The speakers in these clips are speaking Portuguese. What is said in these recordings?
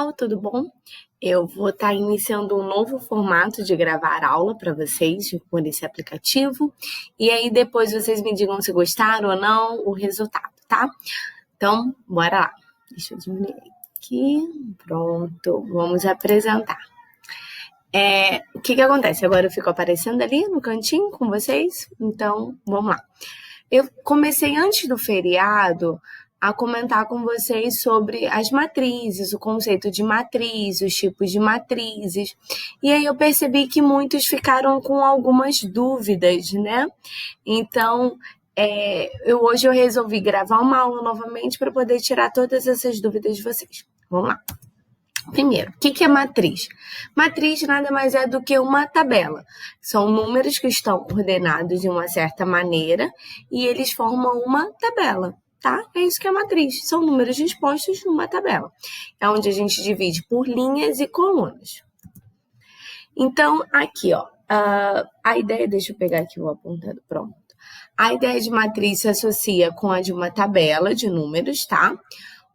pessoal, tudo bom? Eu vou estar iniciando um novo formato de gravar aula para vocês por esse aplicativo e aí depois vocês me digam se gostaram ou não o resultado, tá? Então, bora lá. Deixa eu diminuir aqui. Pronto, vamos apresentar. O que acontece? Agora eu fico aparecendo ali no cantinho com vocês, então vamos lá. Eu comecei antes do feriado a comentar com vocês sobre as matrizes, o conceito de matriz, os tipos de matrizes. E aí eu percebi que muitos ficaram com algumas dúvidas, né? Então, hoje eu resolvi gravar uma aula novamente para poder tirar todas essas dúvidas de vocês. Vamos lá. Primeiro, o que é matriz? Matriz nada mais é do que uma tabela. São números que estão ordenados de uma certa maneira e eles formam uma tabela, tá? É isso que é matriz. São números dispostos numa tabela. É onde a gente divide por linhas e colunas. Então, aqui, ó, a ideia... Deixa eu pegar aqui o apontado, pronto. A ideia de matriz se associa com a de uma tabela de números, tá?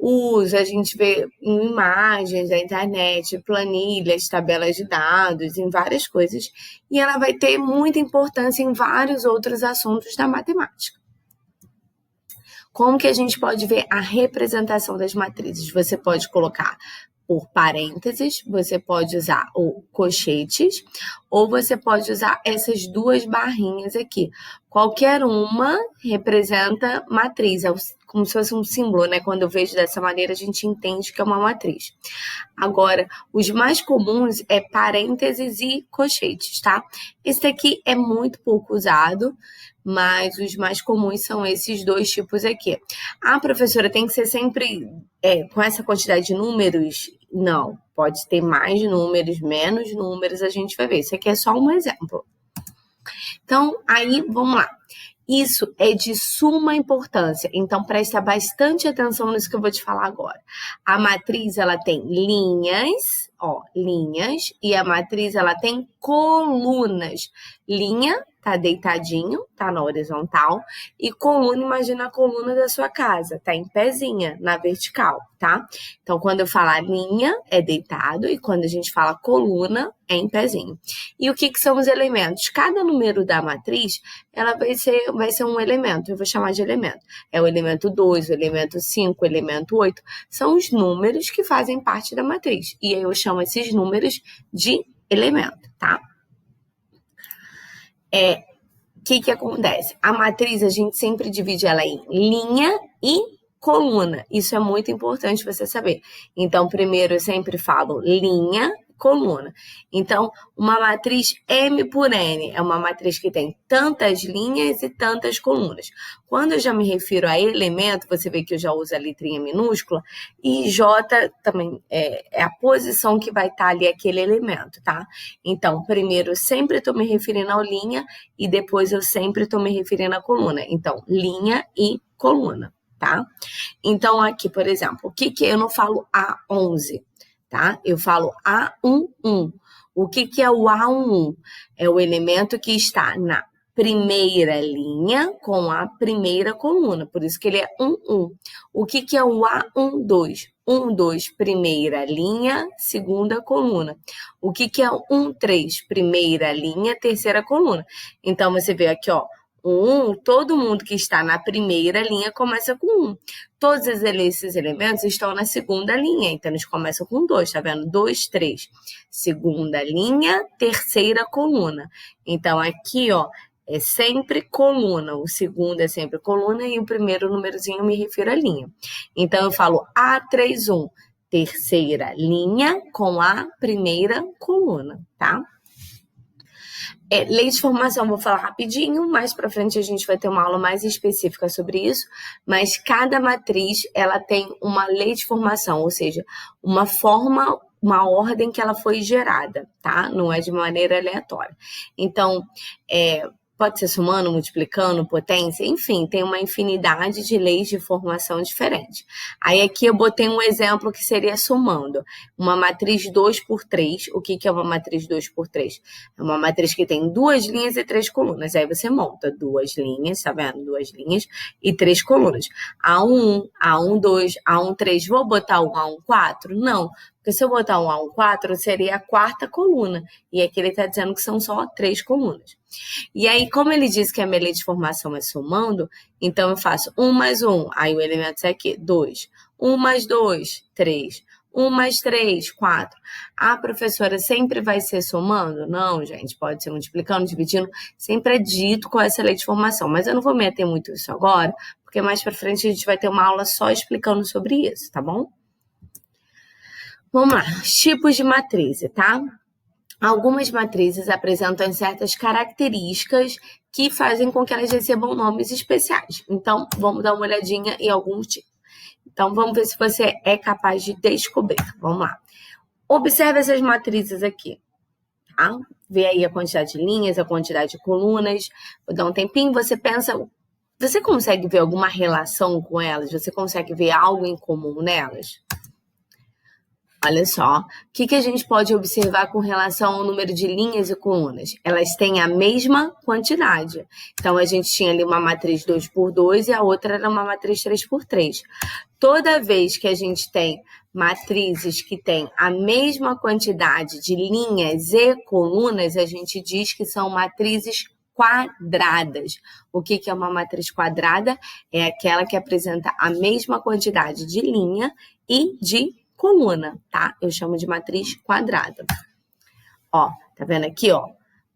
A gente vê em imagens da internet, planilhas, tabelas de dados, em várias coisas, e ela vai ter muita importância em vários outros assuntos da matemática. Como que a gente pode ver a representação das matrizes? Você pode colocar por parênteses, você pode usar o colchetes, ou você pode usar essas duas barrinhas aqui. Qualquer uma representa matriz, como se fosse um símbolo, né? Quando eu vejo dessa maneira, a gente entende que é uma matriz. Agora, os mais comuns é parênteses e colchetes, tá? Esse aqui é muito pouco usado, mas os mais comuns são esses dois tipos aqui. Ah, professora, tem que ser sempre com essa quantidade de números? Não, pode ter mais números, menos números, a gente vai ver. Isso aqui é só um exemplo. Então, aí, vamos lá. Isso é de suma importância, então presta bastante atenção nisso que eu vou te falar agora. A matriz, ela tem linhas, linhas, e a matriz, ela tem colunas. Linha tá deitadinho, tá na horizontal, e coluna, imagina a coluna da sua casa, tá em pezinha, na vertical, tá? Então, quando eu falar linha, é deitado, e quando a gente fala coluna, é em pezinho. E o que são os elementos? Cada número da matriz, ela vai ser um elemento, eu vou chamar de elemento. É o elemento 2, o elemento 5, o elemento 8, são os números que fazem parte da matriz. E aí eu chamo esses números de elemento, tá? O que acontece? A matriz, a gente sempre divide ela em linha e coluna. Isso é muito importante você saber. Então, primeiro eu sempre falo linha, coluna. Então, uma matriz M por N é uma matriz que tem tantas linhas e tantas colunas. Quando eu já me refiro a elemento, você vê que eu já uso a letrinha minúscula, e J também é a posição que vai estar ali aquele elemento, tá? Então, primeiro eu sempre estou me referindo à linha e depois eu sempre estou me referindo à coluna. Então, linha e coluna, tá? Então, aqui, por exemplo, o que eu não falo A11? Tá? Eu falo A11. O que é o A11? É o elemento que está na primeira linha com a primeira coluna, por isso que ele é 11. O que é o A12? 12, primeira linha, segunda coluna. O que é o 13? Primeira linha, terceira coluna. Então, você vê aqui, ó, 1, todo mundo que está na primeira linha começa com 1. Todos esses elementos estão na segunda linha, então eles começam com 2, tá vendo? 2, 3. Segunda linha, terceira coluna. Então, aqui, ó, é sempre coluna. O segundo é sempre coluna e o primeiro númerozinho eu me refiro à linha. Então, eu falo A31, terceira linha com a primeira coluna, tá? Lei de formação, vou falar rapidinho, mais para frente a gente vai ter uma aula mais específica sobre isso, mas cada matriz, ela tem uma lei de formação, ou seja, uma forma, uma ordem que ela foi gerada, tá? Não é de maneira aleatória. Então, pode ser somando, multiplicando, potência, enfim, tem uma infinidade de leis de formação diferentes. Aí aqui eu botei um exemplo que seria somando. Uma matriz 2 por 3, o que é uma matriz 2 por 3? É uma matriz que tem 2 linhas e 3 colunas. Aí você monta 2 linhas, tá vendo? 2 linhas e 3 colunas. A1, A12, A13, vou botar o A14? Não, porque Porque se eu botar um A, um 4, seria a quarta coluna. E aqui ele está dizendo que são só 3 colunas. E aí, como ele diz que a minha lei de formação é somando, então eu faço 1 mais 1, aí o elemento é aqui, 2. 1 mais 2, 3. 1 mais 3, 4. A professora sempre vai ser somando? Não, gente, pode ser multiplicando, dividindo. Sempre é dito com essa lei de formação. Mas eu não vou me ater muito isso agora, porque mais para frente a gente vai ter uma aula só explicando sobre isso, tá bom? Vamos lá, tipos de matriz, tá? Algumas matrizes apresentam certas características que fazem com que elas recebam nomes especiais. Então, vamos dar uma olhadinha em alguns tipos. Então, vamos ver se você é capaz de descobrir. Vamos lá. Observe essas matrizes aqui, tá? Vê aí a quantidade de linhas, a quantidade de colunas. Vou dar um tempinho, você pensa... Você consegue ver alguma relação com elas? Você consegue ver algo em comum nelas? Olha só, o que a gente pode observar com relação ao número de linhas e colunas? Elas têm a mesma quantidade. Então, a gente tinha ali uma matriz 2x2 e a outra era uma matriz 3x3. Toda vez que a gente tem matrizes que têm a mesma quantidade de linhas e colunas, a gente diz que são matrizes quadradas. O que é uma matriz quadrada? É aquela que apresenta a mesma quantidade de linha e de coluna, tá? Eu chamo de matriz quadrada. Ó, tá vendo aqui, ó?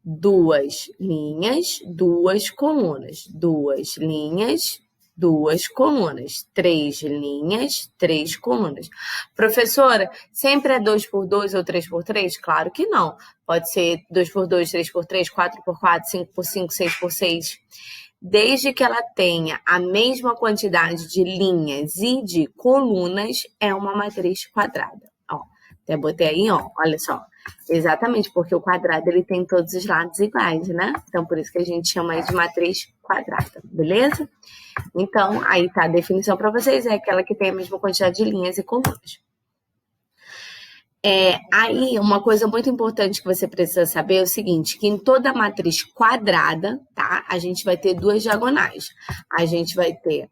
2 linhas, 2 colunas. 2 linhas, 2 colunas. 3 linhas, 3 colunas. Professora, sempre é 2x2 ou 3x3? Claro que não. Pode ser 2x2, 3x3, 4x4, 5x5, 6x6. Desde que ela tenha a mesma quantidade de linhas e de colunas, é uma matriz quadrada. Ó, até botei aí, ó, olha só. Exatamente, porque o quadrado ele tem todos os lados iguais, né? Então, por isso que a gente chama de matriz quadrada, beleza? Então, aí tá a definição para vocês, é aquela que tem a mesma quantidade de linhas e colunas. Aí, uma coisa muito importante que você precisa saber é o seguinte, que em toda matriz quadrada, tá? A gente vai ter 2 diagonais. A gente vai ter,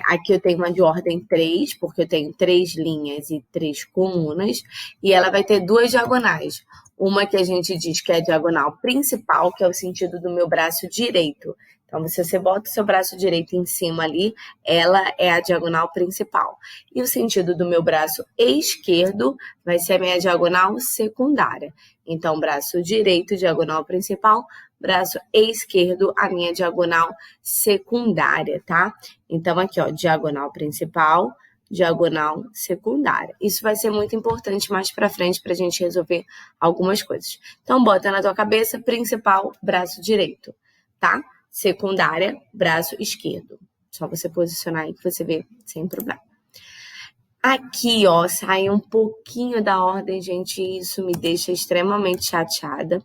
aqui eu tenho uma de ordem 3, porque eu tenho 3 linhas e 3 colunas, e ela vai ter 2 diagonais. Uma que a gente diz que é a diagonal principal, que é o sentido do meu braço direito. Então, se você bota o seu braço direito em cima ali, ela é a diagonal principal. E o sentido do meu braço esquerdo vai ser a minha diagonal secundária. Então, braço direito, diagonal principal, braço esquerdo, a minha diagonal secundária, tá? Então, aqui, ó, diagonal principal, diagonal secundária. Isso vai ser muito importante mais pra frente pra gente resolver algumas coisas. Então, bota na tua cabeça, principal, braço direito, tá? Secundária, braço esquerdo. Só você posicionar aí que você vê sem problema. Aqui, ó, sai um pouquinho da ordem, gente, isso me deixa extremamente chateada.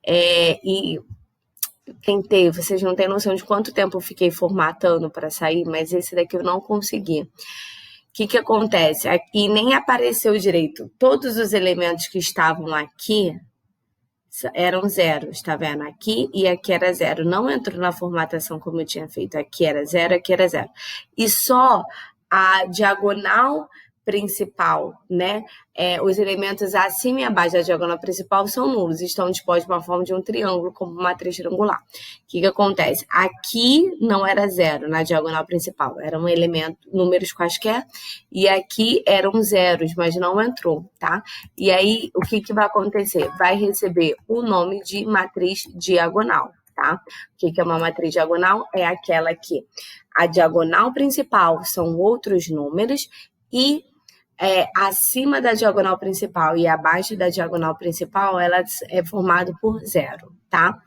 E tentei, vocês não têm noção de quanto tempo eu fiquei formatando para sair, mas esse daqui eu não consegui. O que acontece? Aqui nem apareceu direito. Todos os elementos que estavam aqui eram zeros, tá vendo? Aqui e aqui era zero. Não entrou na formatação como eu tinha feito. Aqui era zero, aqui era zero. E só a diagonal principal, né? Os elementos acima e abaixo da diagonal principal são nulos, estão dispostos de uma forma de um triângulo, como matriz triangular. O que acontece? Aqui não era zero na diagonal principal, era um elemento, números quaisquer, e aqui eram zeros, mas não entrou, tá? E aí, o que vai acontecer? Vai receber o nome de matriz diagonal, tá? O que é uma matriz diagonal? É aquela que a diagonal principal são outros números e acima da diagonal principal e abaixo da diagonal principal, ela é formada por zero, tá?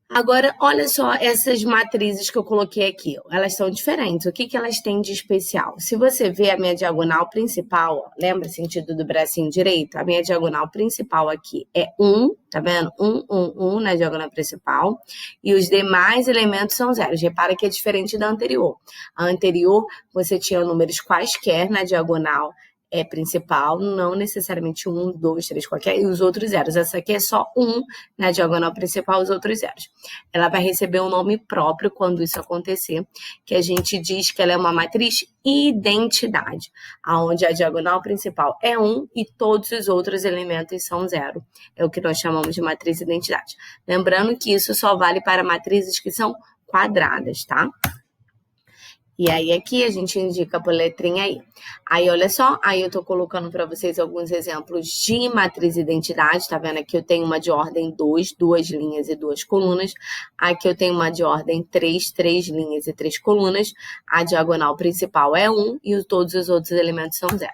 Agora, olha só essas matrizes que eu coloquei aqui. Elas são diferentes. O que elas têm de especial? Se você vê a minha diagonal principal, ó, lembra o sentido do bracinho direito? A minha diagonal principal aqui é 1, tá vendo? 1 na diagonal principal. E os demais elementos são zeros. Repara que é diferente da anterior. A anterior, você tinha números quaisquer na diagonal é principal, não necessariamente 1, 2, 3, qualquer, e os outros zeros. Essa aqui é só 1 na diagonal principal, os outros zeros. Ela vai receber um nome próprio quando isso acontecer, que a gente diz que ela é uma matriz identidade, onde a diagonal principal é 1 e todos os outros elementos são 0. É o que nós chamamos de matriz identidade. Lembrando que isso só vale para matrizes que são quadradas, tá? E aí aqui a gente indica por letrinha aí. Aí olha só, aí eu tô colocando para vocês alguns exemplos de matriz identidade, tá vendo? Aqui eu tenho uma de ordem 2, 2 linhas e 2 colunas. Aqui eu tenho uma de ordem 3, 3 linhas e 3 colunas. A diagonal principal é 1 e todos os outros elementos são 0.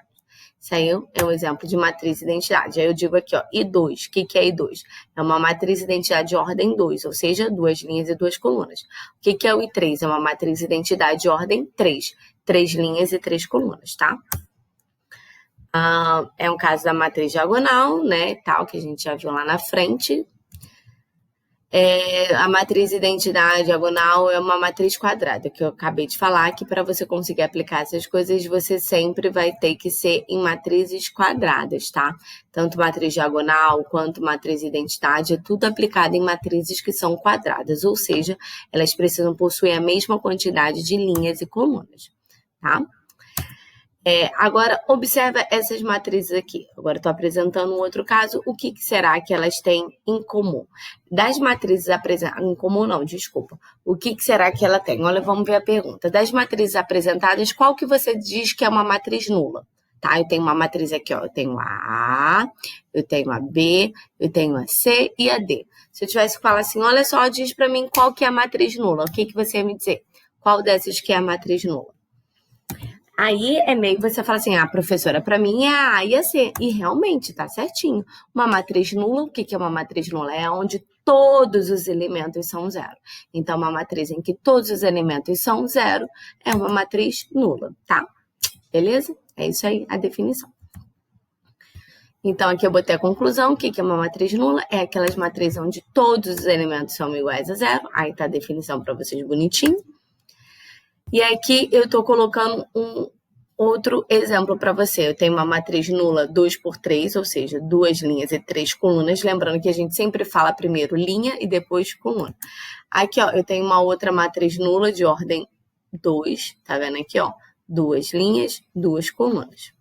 Isso aí é um exemplo de matriz identidade. Aí eu digo aqui, ó, I2. O que é I2? É uma matriz identidade de ordem 2, ou seja, 2 linhas e 2 colunas. O que é o I3? É uma matriz identidade de ordem 3, 3 linhas e 3 colunas, tá? É um caso da matriz diagonal, né, tal, que a gente já viu lá na frente. A matriz identidade diagonal é uma matriz quadrada, que eu acabei de falar, que para você conseguir aplicar essas coisas, você sempre vai ter que ser em matrizes quadradas, tá? Tanto matriz diagonal quanto matriz identidade, é tudo aplicado em matrizes que são quadradas, ou seja, elas precisam possuir a mesma quantidade de linhas e colunas, tá? Agora, observa essas matrizes aqui. Agora, estou apresentando um outro caso. O que será que elas têm em comum? Das matrizes apresentadas... Em comum não, desculpa. O que será que ela tem? Olha, vamos ver a pergunta. Das matrizes apresentadas, qual que você diz que é uma matriz nula? Tá? Eu tenho uma matriz aqui, ó. Eu tenho a A, eu tenho a B, eu tenho a C e a D. Se eu tivesse que falar assim, olha só, diz para mim qual que é a matriz nula. O que você ia me dizer? Qual dessas que é a matriz nula? Aí é meio que você fala assim, professora, para mim é a A e a C. E realmente, tá certinho. Uma matriz nula, o que é uma matriz nula? É onde todos os elementos são 0. Então, uma matriz em que todos os elementos são 0 é uma matriz nula, tá? Beleza? É isso aí, a definição. Então, aqui eu botei a conclusão. O que é uma matriz nula? É aquelas matrizes onde todos os elementos são iguais a 0. Aí tá a definição para vocês bonitinho. E aqui eu estou colocando um outro exemplo para você. Eu tenho uma matriz nula 2 por 3, ou seja, 2 linhas e 3 colunas. Lembrando que a gente sempre fala primeiro linha e depois coluna. Aqui, ó, eu tenho uma outra matriz nula de ordem 2. Tá vendo aqui, ó? 2 linhas, 2 colunas.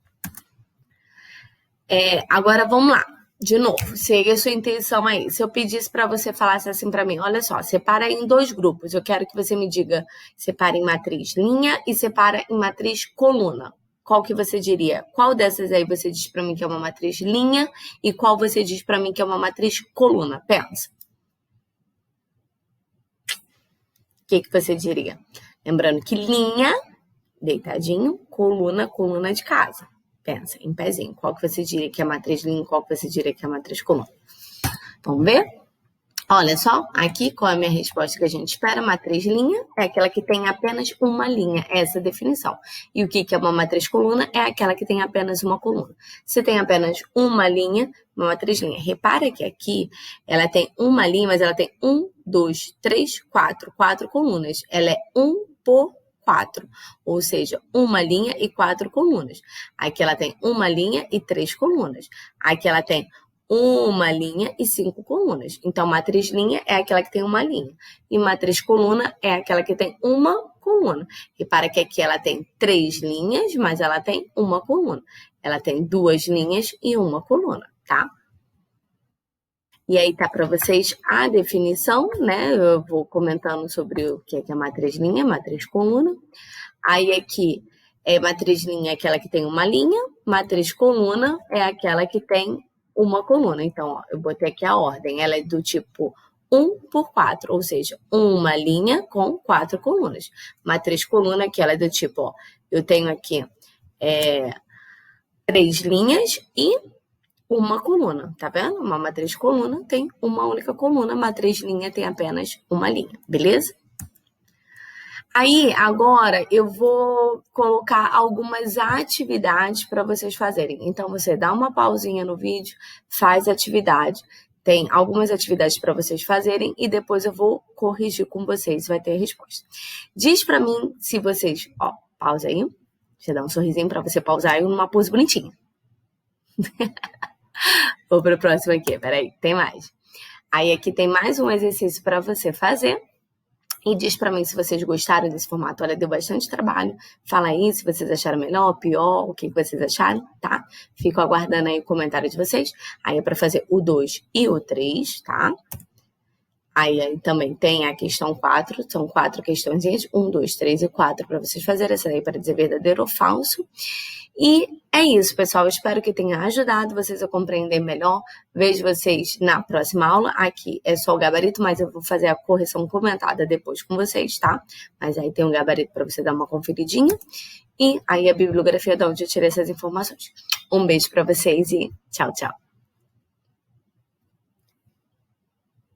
Agora, vamos lá. De novo, segue a sua intenção aí. Se eu pedisse para você falasse assim para mim, olha só, separa em 2 grupos. Eu quero que você me diga, separa em matriz linha e separa em matriz coluna. Qual que você diria? Qual dessas aí você diz para mim que é uma matriz linha e qual você diz para mim que é uma matriz coluna? Pensa. O que você diria? Lembrando que linha, deitadinho, coluna, coluna de casa. Pensa, em pezinho. Qual que você diria que é a matriz linha e qual que você diria que é a matriz coluna? Vamos ver? Olha só, aqui qual é a minha resposta que a gente espera? Matriz linha é aquela que tem apenas uma linha, essa é a definição. E o que é uma matriz coluna? É aquela que tem apenas uma coluna. Se tem apenas uma linha, uma matriz linha. Repara que aqui ela tem uma linha, mas ela tem 1, 2, 3, 4 colunas. Ela é 1 por 4, ou seja, uma linha e 4 colunas. Aqui ela tem uma linha e 3 colunas. Aqui ela tem uma linha e 5 colunas. Então, matriz linha é aquela que tem uma linha. E matriz coluna é aquela que tem uma coluna. Repara que aqui ela tem 3 linhas, mas ela tem uma coluna. Ela tem 2 linhas e uma coluna, tá? E aí tá para vocês a definição, né? Eu vou comentando sobre o que é matriz linha, matriz coluna. Aí aqui, matriz linha é aquela que tem uma linha, matriz coluna é aquela que tem uma coluna. Então, ó, eu botei aqui a ordem, ela é do tipo 1 por 4, ou seja, uma linha com 4 colunas. Matriz coluna, que ela é do tipo, ó, eu tenho aqui 3 linhas e uma coluna, tá vendo? Uma matriz coluna tem uma única coluna, matriz linha tem apenas uma linha, beleza? Aí, agora, eu vou colocar algumas atividades para vocês fazerem. Então, você dá uma pausinha no vídeo, faz atividade. Tem algumas atividades para vocês fazerem e depois eu vou corrigir com vocês, vai ter a resposta. Diz para mim se vocês... Ó, pausa aí. Deixa eu dar um sorrisinho pra você pausar e numa pose bonitinha. Vou pro próximo aqui, peraí, tem mais. Aí aqui tem mais um exercício para você fazer. E diz pra mim se vocês gostaram desse formato. Olha, deu bastante trabalho. Fala aí se vocês acharam melhor, pior, o que vocês acharam, tá? Fico aguardando aí o comentário de vocês. Aí é pra fazer o 2 e o 3, tá? Aí também tem a questão 4, são 4 questõezinhas, 1, 2, 3 e 4 para vocês fazerem, essa daí para dizer verdadeiro ou falso. E é isso, pessoal, eu espero que tenha ajudado vocês a compreender melhor. Vejo vocês na próxima aula, aqui é só o gabarito, mas eu vou fazer a correção comentada depois com vocês, tá? Mas aí tem um gabarito para você dar uma conferidinha. E aí a bibliografia de onde eu tirei essas informações. Um beijo para vocês e tchau, tchau.